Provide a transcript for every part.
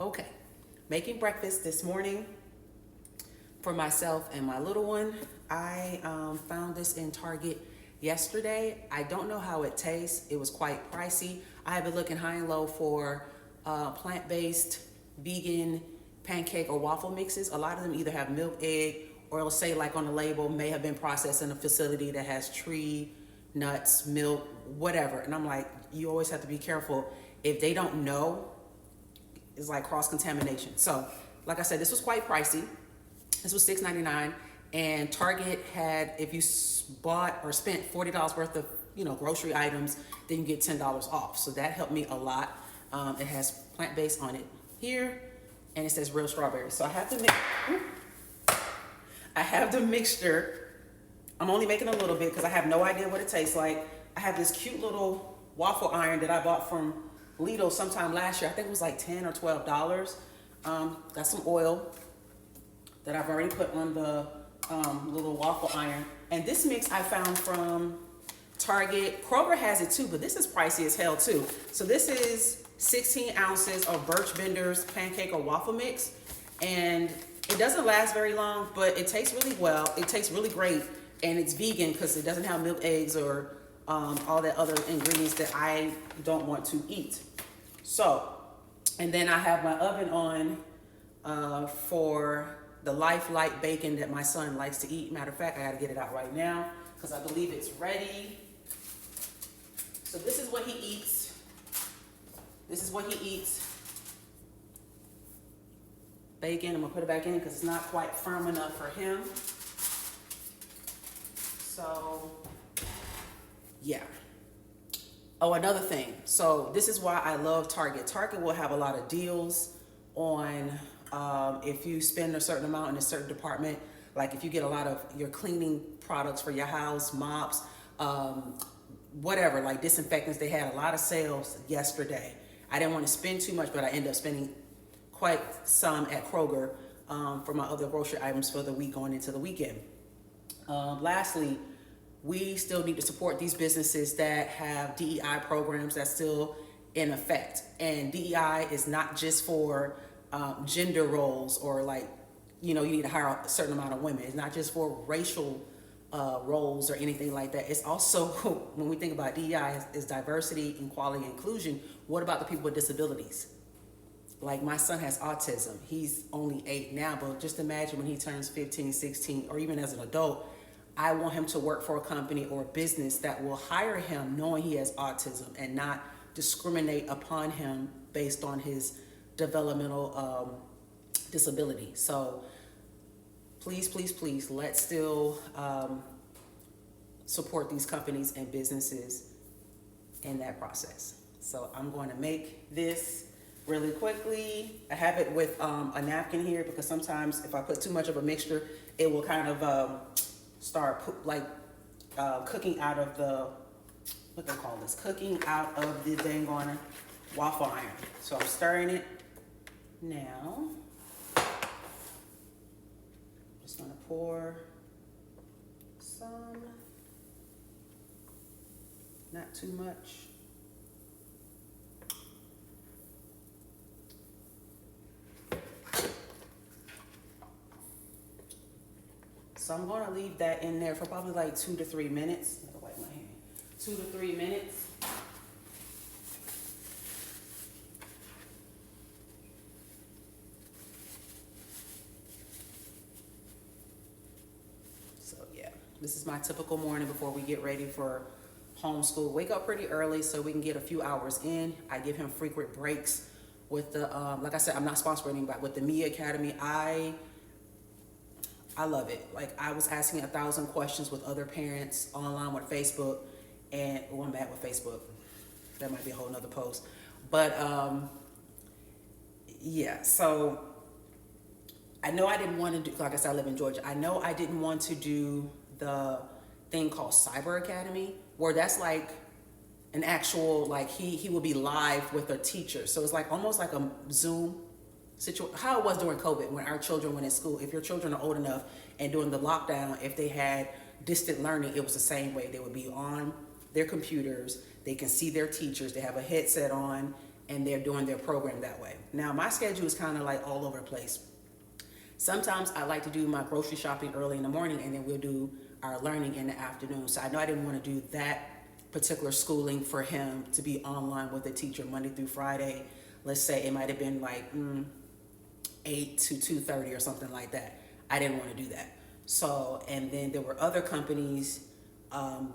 Okay, making breakfast this morning for myself and my little one. I found this in Target yesterday. I don't know how it tastes. It was quite pricey. I have been looking high and low for plant-based, vegan pancake or waffle mixes. A lot of them either have milk, egg, or it'll say like on the label, may have been processed in a facility that has tree, nuts, milk, whatever. And I'm like, you always have to be careful. If they don't know, it's like cross-contamination. So, like I said, this was quite pricey. This was $6.99, and Target had, if you bought or spent $40 worth of, grocery items, then you get $10 off. So that helped me a lot. It has plant-based on it here, and it says real strawberries. So I have the mixture. I'm only making a little bit because I have no idea what it tastes like. I have this cute little waffle iron that I bought from Lidl sometime last year. I think it was like $10 or $12. Got some oil that I've already put on the little waffle iron. And this mix I found from Target. Kroger has it too, but this is pricey as hell too. So this is 16 ounces of Birch Bender's pancake or waffle mix. And it doesn't last very long, but it tastes really well. It tastes really great. And it's vegan because it doesn't have milk, eggs, or all that other ingredients that I don't want to eat. So, and then I have my oven on for the Life Light bacon that my son likes to eat. Matter of fact, I gotta get it out right now because I believe it's ready. So this is what he eats. This is what he eats. Bacon, I'm gonna put it back in because it's not quite firm enough for him. So, yeah. Oh, another thing. So this is why I love Target. Target will have a lot of deals on if you spend a certain amount in a certain department. Like if you get a lot of your cleaning products for your house, mops, whatever, like disinfectants. They had a lot of sales yesterday. I didn't want to spend too much, but I ended up spending quite some at Kroger for my other grocery items for the week going into the weekend. Lastly, we still need to support these businesses that have DEI programs that's still in effect. And DEI is not just for gender roles or like, you need to hire a certain amount of women. It's not just for racial roles or anything like that. It's also, when we think about DEI, is diversity, equality, inclusion. What about the people with disabilities? Like my son has autism. He's only 8 now, but just imagine when he turns 15, 16, or even as an adult, I want him to work for a company or a business that will hire him knowing he has autism and not discriminate upon him based on his developmental disability. So please, please, please, let's still support these companies and businesses in that process. So I'm going to make this really quickly. I have it with a napkin here because sometimes if I put too much of a mixture, it will kind of start cooking out of the, what they call this, cooking out of the dang on waffle iron. So I'm stirring it now. Just gonna pour some, not too much. So I'm going to leave that in there for probably like 2 to 3 minutes. I'm gonna wipe my hand. 2 to 3 minutes. So yeah, this is my typical morning before we get ready for homeschool. Wake up pretty early so we can get a few hours in. I give him frequent breaks with the, like I said, I'm not sponsoring anybody. With the Media Academy, I love it. Like I was asking 1,000 questions with other parents online with Facebook, and I'm bad with Facebook. That might be a whole nother post. But yeah, so I know I didn't want to do, like I said, I live in Georgia. I know I didn't want to do the thing called Cyber Academy, where that's like an actual, like he will be live with a teacher. So it's like almost like a Zoom situation, how it was during COVID when our children went in school. If your children are old enough and during the lockdown, if they had distant learning, it was the same way. They would be on their computers, they can see their teachers, they have a headset on, and they're doing their program that way. Now, my schedule is kind of like all over the place. Sometimes I like to do my grocery shopping early in the morning, and then we'll do our learning in the afternoon. So I know I didn't want to do that particular schooling for him to be online with a teacher Monday through Friday. Let's say it might have been like 8 to 2:30 or something like that. I didn't want to do that. So, and then there were other companies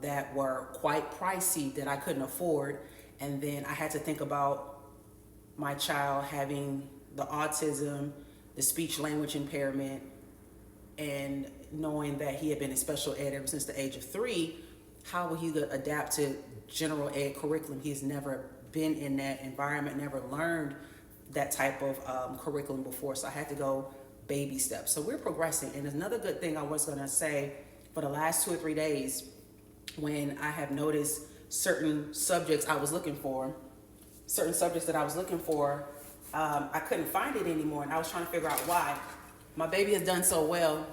that were quite pricey that I couldn't afford. And then I had to think about my child having the autism, the speech language impairment, and knowing that he had been in special ed ever since the age of 3. How will he adapt to general ed curriculum? He's never been in that environment, never learned that type of curriculum before. So I had to go baby steps. So we're progressing. And another good thing I was going to say, for the last 2 or 3 days, when I have noticed certain subjects that I was looking for, I couldn't find it anymore. And I was trying to figure out why. My baby has done so well.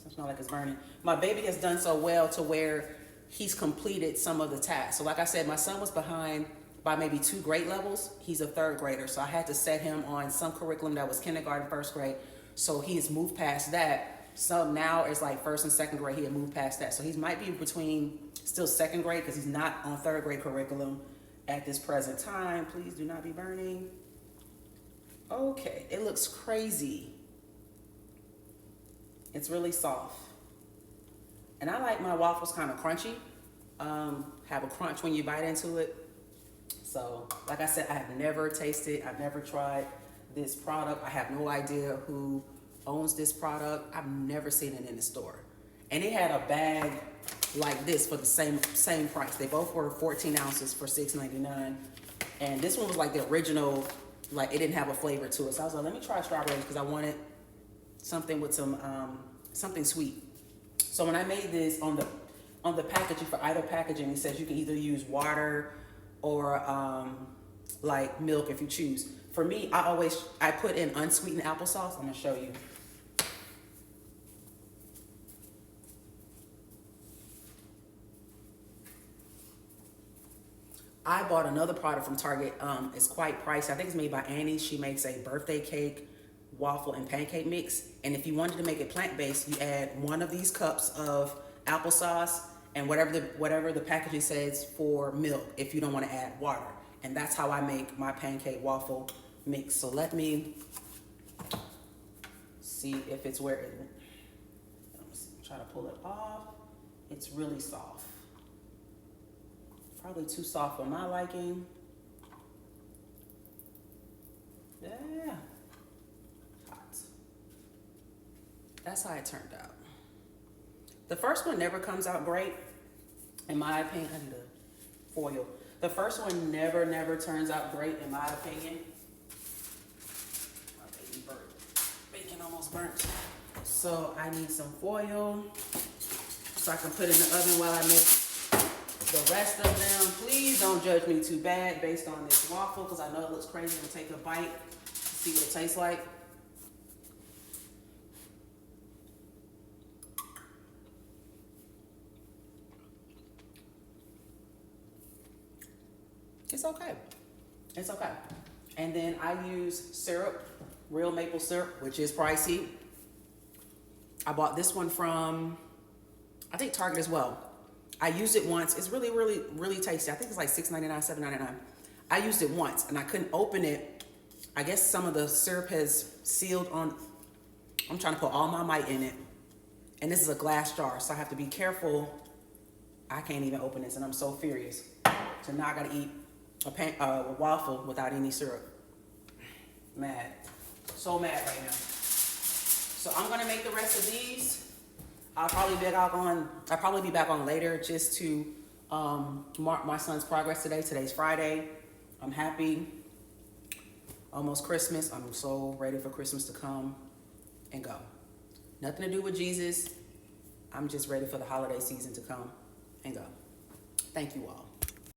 It's not like it's burning. My baby has done so well to where he's completed some of the tasks. So like I said, my son was behind by maybe 2 grade levels. He's a 3rd grader. So I had to set him on some curriculum that was kindergarten, 1st grade. So he has moved past that. So now it's like 1st and 2nd grade. He had moved past that. So he might be between still 2nd grade because he's not on 3rd grade curriculum at this present time. Please do not be burning. Okay, it looks crazy. It's really soft. And I like my waffles kind of crunchy. Have a crunch when you bite into it. So, like I said, I have never tasted, I've never tried this product. I have no idea who owns this product. I've never seen it in the store. And it had a bag like this for the same price. They both were 14 ounces for $6.99. And this one was like the original, like it didn't have a flavor to it. So I was like, let me try strawberries because I wanted something with some, something sweet. So when I made this on the packaging, for either packaging, it says you can either use water or like milk if you choose. For me, I put in unsweetened applesauce. I'm gonna show you. I bought another product from Target. It's quite pricey. I think it's made by Annie. She makes a birthday cake, waffle, and pancake mix. And if you wanted to make it plant-based, you add 1 of these cups of applesauce and whatever the packaging says for milk if you don't want to add water. And that's how I make my pancake waffle mix. So let me see if it's where it, try to pull it off. It's really soft. Probably too soft for my liking. Yeah. Hot. That's how it turned out. The first one never comes out great. In my opinion, I need a foil. The first one never turns out great in my opinion. My baby burnt. Bacon almost burnt. So I need some foil so I can put in the oven while I make the rest of them. Please don't judge me too bad based on this waffle because I know it looks crazy. I'm gonna take a bite, see what it tastes like. It's okay. It's okay. And then I use syrup, real maple syrup, which is pricey. I bought this one from, I think Target as well. I used it once. It's really tasty. I think it's like $6.99, $7.99. I used it once and I couldn't open it. I guess some of the syrup has sealed on. I'm trying to put all my might in it. And this is a glass jar, so I have to be careful. I can't even open this and I'm so furious. So now I gotta eat a waffle without any syrup. Mad. So mad right now. So I'm gonna make the rest of these. I'll probably be back on later just to mark my son's progress today. Today's Friday. I'm happy. Almost Christmas. I'm so ready for Christmas to come and go. Nothing to do with Jesus. I'm just ready for the holiday season to come and go. Thank you all.